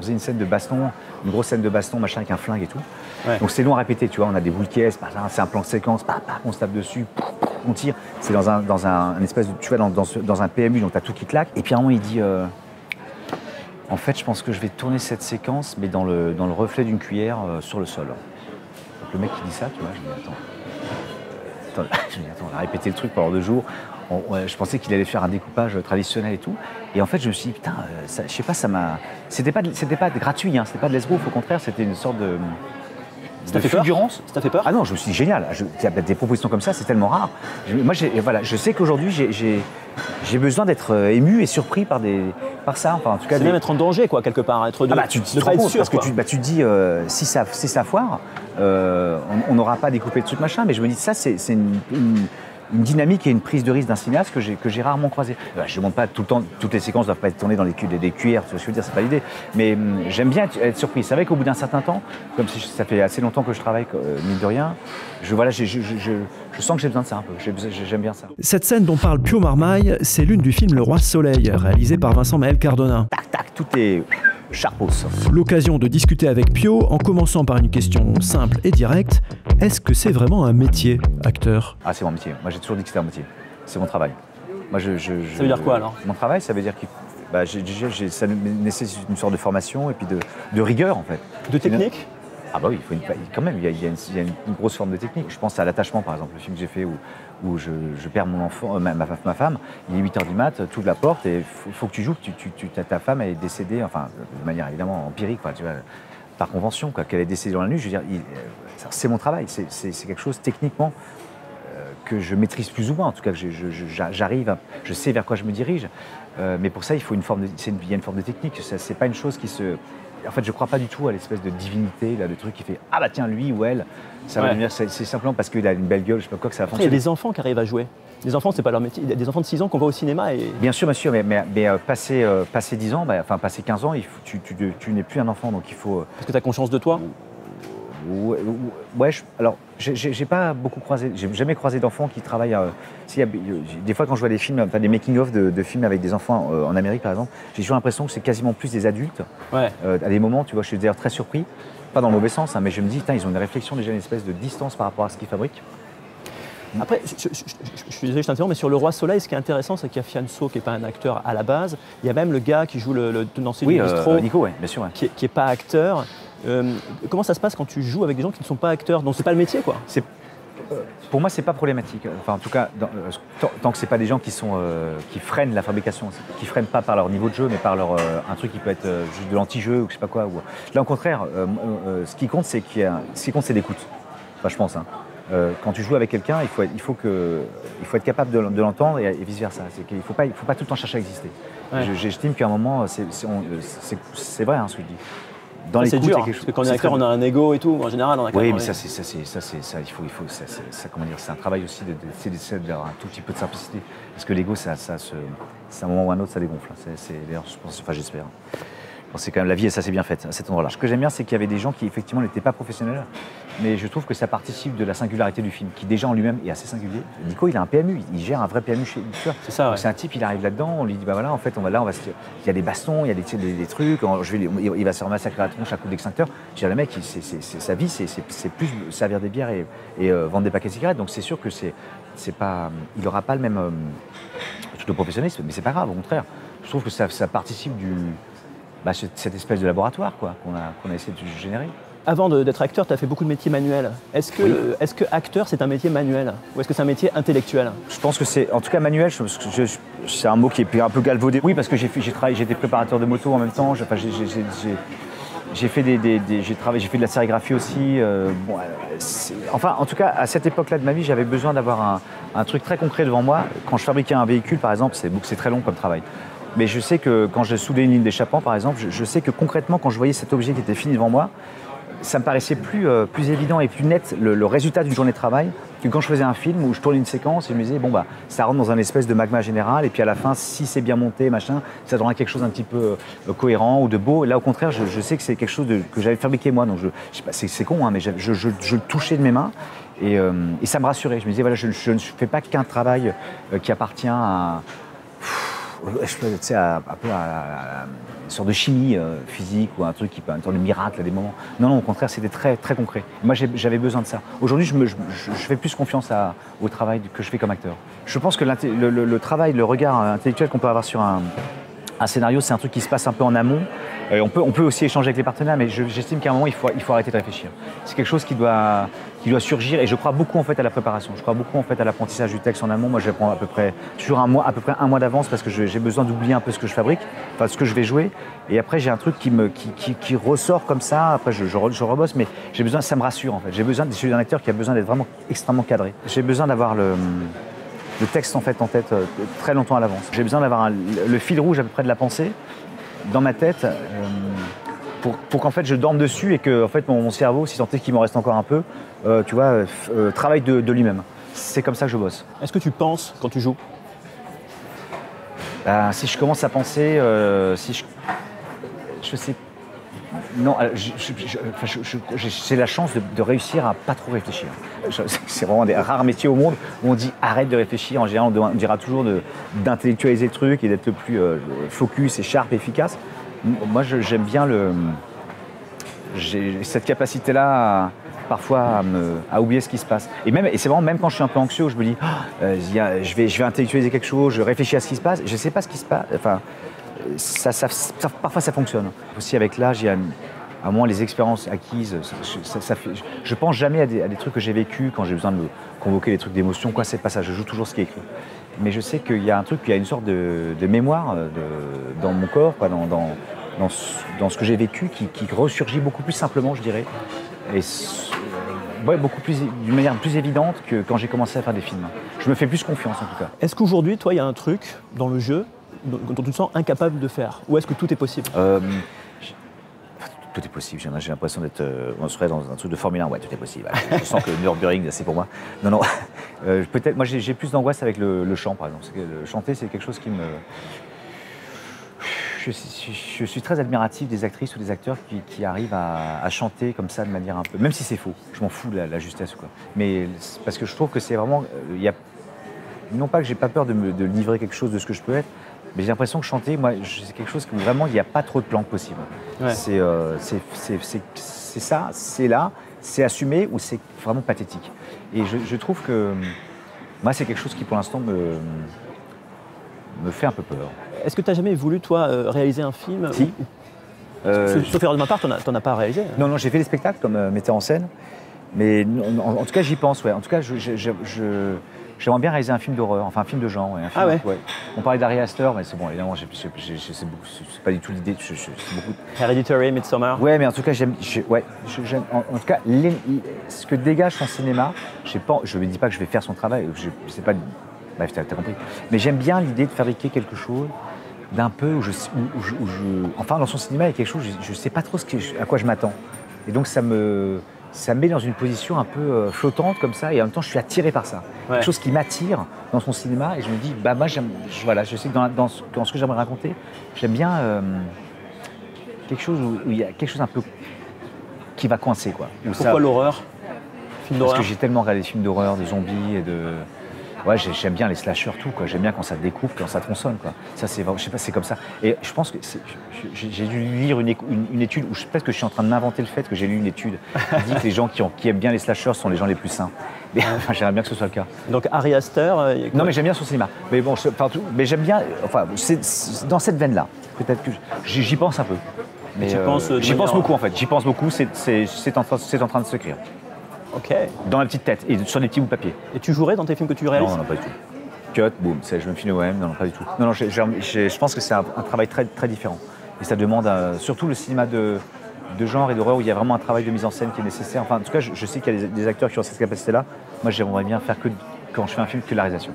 faisait une scène de baston, une grosse scène de baston, machin, avec un flingue et tout. Ouais. Donc c'est long à répéter, tu vois, on a des boules qui c'est un plan de séquence, on se tape dessus, on tire. C'est dans un espèce de, tu vois, dans un PMU, donc t'as tout qui claque. Et puis à un moment, il dit, en fait, je pense que je vais tourner cette séquence, mais dans le reflet d'une cuillère sur le sol. Donc le mec qui dit ça, tu vois, je me dis, attends, on a répété le truc pendant 2 jours. Je pensais qu'il allait faire un découpage traditionnel et tout. Et en fait, je me suis dit, putain, je sais pas, ça m'a... C'était pas gratuit, hein, c'était pas de l'esbrouf, au contraire, c'était une sorte de fulgurance. Ça t'a fait peur? Ah non, je me suis dit, génial. Des propositions comme ça, c'est tellement rare. Je sais qu'aujourd'hui, j'ai besoin d'être ému et surpris par ça. Enfin, en tout cas, c'est même être en danger, quoi, quelque part. Être de, tu te de rends pas être compte, sûr, parce que tu te dis, si ça foire, on n'aura pas découpé de trucs machin, mais je me dis, ça, c'est une dynamique et une prise de risque d'un cinéaste que j'ai rarement croisé. Je ne demande pas tout le temps, toutes les séquences ne doivent pas être tournées dans des cuillères, tu vois ce que je veux dire, c'est pas l'idée. Mais j'aime bien être surpris. C'est vrai qu'au bout d'un certain temps, comme si ça fait assez longtemps que je travaille, mine de rien, je sens que j'ai besoin de ça un peu. J'aime bien ça. Cette scène dont parle Pio Marmaille, c'est l'une du film Le Roi Soleil, réalisé par Vincent Maël Cardona. Tac, tac, tout est charpos. L'occasion de discuter avec Pio en commençant par une question simple et directe. Est-ce que c'est vraiment un métier, acteur? Ah, c'est mon métier. Moi, j'ai toujours dit que c'était un métier. C'est mon travail. Moi, Ça veut dire quoi, alors? Mon travail, ça veut dire que ça nécessite une sorte de formation et puis de rigueur, en fait. De technique? Ah bah oui, quand même, il y a une grosse forme de technique. Je pense à L'attachement, par exemple, le film que j'ai fait où je perds mon enfant, ma femme, il est 8h du mat, tu ouvres la porte et il faut que tu joues, ta femme elle est décédée, enfin, de manière évidemment empirique, quoi, tu vois, par convention, quoi, qu'elle est décédée dans la nuit. Je veux dire, c'est mon travail, c'est quelque chose techniquement que je maîtrise plus ou moins, en tout cas que j'arrive, je sais vers quoi je me dirige, mais pour ça il faut il y a une forme de technique, c'est pas une chose qui se... En fait, je crois pas du tout à l'espèce de divinité, là, de truc qui fait « Ah bah tiens, lui ou elle, ça va devenir... » C'est simplement parce qu'il a une belle gueule, je sais pas quoi, que ça va fonctionner. Il y a des enfants qui arrivent à jouer. Les enfants, c'est pas leur métier. Il y a des enfants de 6 ans qu'on voit au cinéma et... Bien sûr, mais passer 10 ans, enfin passer 15 ans, tu n'es plus un enfant, donc il faut... Parce que tu as conscience de toi? Ouais, alors j'ai pas beaucoup croisé, j'ai jamais croisé d'enfants qui travaillent. Des fois, quand je vois des films, enfin, des making-of de films avec des enfants en Amérique, par exemple, j'ai toujours l'impression que c'est quasiment plus des adultes. Ouais. À des moments, tu vois, je suis d'ailleurs très surpris, pas dans le mauvais sens, hein, mais je me dis, ils ont une réflexion, déjà une espèce de distance par rapport à ce qu'ils fabriquent. Après, je suis désolé, je t'interromps, mais sur Le Roi Soleil, ce qui est intéressant, c'est qu'il y a Fianso, qui n'est pas un acteur à la base. Il y a même le gars qui joue le tenancier du bistrot, Nico, ouais, bien sûr. Ouais. qui n'est pas acteur. Comment ça se passe quand tu joues avec des gens qui ne sont pas acteurs, donc c'est pas le métier, quoi? Pour moi, c'est pas problématique. Enfin, en tout cas, tant que c'est pas des gens qui freinent la fabrication, qui freinent pas par leur niveau de jeu, mais par un truc qui peut être juste de l'anti-jeu ou je sais pas quoi. Là, au contraire, ce qui compte, c'est l'écoute. Enfin, je pense. Hein. Quand tu joues avec quelqu'un, il faut être capable de l'entendre et vice versa. Il faut pas tout le temps chercher à exister. Ouais. J'estime qu'à un moment, c'est vrai, hein, ce que je dis. C'est dur, parce que quand on est acteur, on a un ego et tout, en général, on a quand même... Oui, mais ça, comment dire, c'est un travail aussi d'essayer d'avoir un tout petit peu de simplicité. Parce que l'ego, c'est un moment ou un autre, ça dégonfle. D'ailleurs, je pense, enfin, j'espère. C'est quand même la vie, et ça, c'est bien fait, à cet endroit-là. Ce que j'aime bien, c'est qu'il y avait des gens qui, effectivement, n'étaient pas professionnels, mais je trouve que ça participe de la singularité du film, qui déjà en lui-même est assez singulier. Nico, il a un PMU, il gère un vrai PMU chez lui. C'est ça, ouais. C'est un type, il arrive là-dedans, on lui dit, bah voilà, en fait, il y a des bastons, il y a des trucs, il va se massacrer la tronche à coups d'extincteur. Je veux dire, le mec, sa vie, c'est plus servir des bières et vendre des paquets de cigarettes, donc c'est sûr que il n'aura pas le même truc de professionnalisme, mais c'est pas grave, au contraire. Je trouve que ça participe cette espèce de laboratoire qu'on a essayé de générer. Avant d'être acteur, tu as fait beaucoup de métiers manuels. Est-ce que acteur, c'est un métier manuel ou est-ce que c'est un métier intellectuel? Je pense que c'est, en tout cas manuel, c'est un mot qui est un peu galvaudé. Oui, parce que j'étais préparateur de moto en même temps. J'ai fait de la sérigraphie aussi. Enfin, en tout cas, à cette époque-là de ma vie, j'avais besoin d'avoir un truc très concret devant moi. Quand je fabriquais un véhicule, par exemple, c'est très long comme travail. Mais je sais que quand j'ai soudé une ligne d'échappement, par exemple, je sais que concrètement, quand je voyais cet objet qui était fini devant moi, ça me paraissait plus évident et plus net le résultat d'une journée de travail que quand je faisais un film où je tournais une séquence et je me disais, ça rentre dans un espèce de magma général et puis à la fin, si c'est bien monté, machin, ça donnera quelque chose d'un petit peu cohérent ou de beau. Et là, au contraire, je sais que c'est quelque chose que j'avais fabriqué moi. Donc, je sais pas, c'est con, hein, mais je le touchais de mes mains et ça me rassurait. Je me disais, voilà, je ne fais pas qu'un travail qui appartient tu sais, un peu une sorte de chimie physique ou un truc qui peut un sorte de miracle à des moments. Non, au contraire, c'était très, très concret. Moi, j'avais besoin de ça. Aujourd'hui, je fais plus confiance au travail que je fais comme acteur. Je pense que le travail, le regard intellectuel qu'on peut avoir sur un scénario, c'est un truc qui se passe un peu en amont. On peut aussi échanger avec les partenaires, mais j'estime qu'à un moment, il faut arrêter de réfléchir. C'est quelque chose qui doit surgir, et je crois beaucoup en fait à la préparation. Je crois beaucoup en fait à l'apprentissage du texte en amont. Moi, je prends à peu près un mois d'avance parce que j'ai besoin d'oublier un peu ce que je fabrique, enfin ce que je vais jouer. Et après, j'ai un truc qui ressort comme ça. Après, je rebosse, mais j'ai besoin, ça me rassure en fait. Je suis un acteur qui a besoin d'être vraiment extrêmement cadré. J'ai besoin d'avoir le texte en tête très longtemps à l'avance. J'ai besoin d'avoir le fil rouge à peu près de la pensée dans ma tête pour qu'en fait je dorme dessus et que en fait mon cerveau, si tant est qu'il m'en reste encore un peu, travaille de lui-même. C'est comme ça que je bosse. Est-ce que tu penses quand tu joues? Si je commence à penser, je sais. Non, j'ai la chance de réussir à pas trop réfléchir. C'est vraiment des rares métiers au monde où on dit arrête de réfléchir. En général, on dira toujours d'intellectualiser le truc et d'être le plus focus et sharp et efficace. Moi, j'aime bien j'ai cette capacité-là parfois à oublier ce qui se passe. Et c'est vraiment même quand je suis un peu anxieux, où je me dis je vais intellectualiser quelque chose, je réfléchis à ce qui se passe, je ne sais pas ce qui se passe. Enfin, parfois ça fonctionne. Aussi avec l'âge, à moins les expériences acquises, je pense jamais à des trucs que j'ai vécu quand j'ai besoin de me convoquer des trucs d'émotion. C'est pas ça, je joue toujours ce qui est écrit. Mais je sais qu'il y a un truc, il y a une sorte de mémoire dans mon corps, dans ce que j'ai vécu, qui ressurgit beaucoup plus simplement, je dirais. Et d'une manière plus évidente que quand j'ai commencé à faire des films. Je me fais plus confiance en tout cas. Est-ce qu'aujourd'hui, toi, il y a un truc dans le jeu dont tu te sens incapable de faire? Ou est-ce que tout est possible? Tout est possible. J'ai l'impression d'être. On serait dans un truc de Formule 1. Ouais, tout est possible. Je sens que le Nürburgring, c'est pour moi. Non. Peut-être. Moi, j'ai plus d'angoisse avec le chant, par exemple. Chanter, c'est quelque chose qui me. Je suis très admiratif des actrices ou des acteurs qui arrivent à chanter comme ça de manière un peu. Même si c'est faux, je m'en fous de la justesse, quoi. Mais parce que je trouve que c'est vraiment. Non pas que j'ai pas peur de livrer quelque chose de ce que je peux être, mais j'ai l'impression que chanter, moi, c'est quelque chose où vraiment il n'y a pas trop de planque possible. Ouais. C'est ça, c'est là, c'est assumé ou c'est vraiment pathétique. Et je trouve que moi, c'est quelque chose qui pour l'instant me fait un peu peur. Est-ce que tu n'as jamais voulu, toi, réaliser un film? Si. Sauf erreur de ma part, tu n'en as pas réalisé. Hein. Non, j'ai fait des spectacles comme metteur en scène, mais en tout cas, j'y pense. Ouais. En tout cas, j'aimerais bien réaliser un film d'horreur, enfin un film de genre. Ouais, ouais. On parlait d'Ari Aster, mais c'est bon, évidemment, c'est pas du tout l'idée. Beaucoup... Hereditary, Midsommar. Ouais, mais en tout cas, j'aime. En tout cas, ce que dégage son cinéma, je ne dis pas que je vais faire son travail, c'est pas. Bref, t'as compris. Mais j'aime bien l'idée de fabriquer quelque chose d'un peu enfin, dans son cinéma, il y a quelque chose, je ne sais pas trop à quoi je m'attends. Et donc, ça me met dans une position un peu flottante comme ça, et en même temps, je suis attiré par ça. Ouais. Quelque chose qui m'attire dans son cinéma, et je me dis, moi, je sais que dans ce que j'aimerais raconter, j'aime bien quelque chose où il y a quelque chose un peu qui va coincer, quoi. Pourquoi l'horreur? Film d'horreur? Parce que j'ai tellement regardé des films d'horreur, de zombies et de... Ouais, j'aime bien les slashers, tout, quoi. J'aime bien quand ça découpe, quand ça tronçonne, quoi. Ça, je sais pas, c'est comme ça. Et je pense que j'ai dû lire une étude, ou peut-être que je suis en train de m'inventer le fait que j'ai lu une étude qui dit que les gens qui aiment bien les slashers sont les gens les plus sains. Mais enfin, j'aimerais bien que ce soit le cas. Donc Ari Aster... Non, mais j'aime bien son cinéma. Mais bon, mais j'aime bien... Enfin, c'est dans cette veine-là. Peut-être que j'y pense un peu. Mais j'y pense beaucoup, en fait. J'y pense beaucoup, c'est en train de s'écrire. Ok. Dans ma petite tête et sur des petits bouts de papier. Et tu jouerais dans tes films que tu réalises? Non, pas du tout. Cut, boum, je me filme moi-même, non, pas du tout. Non, je pense que c'est un travail très, très différent. Et ça demande, surtout le cinéma de genre et d'horreur où il y a vraiment un travail de mise en scène qui est nécessaire. Enfin, en tout cas, je sais qu'il y a des acteurs qui ont cette capacité-là. Moi, j'aimerais bien faire quand je fais un film que la réalisation.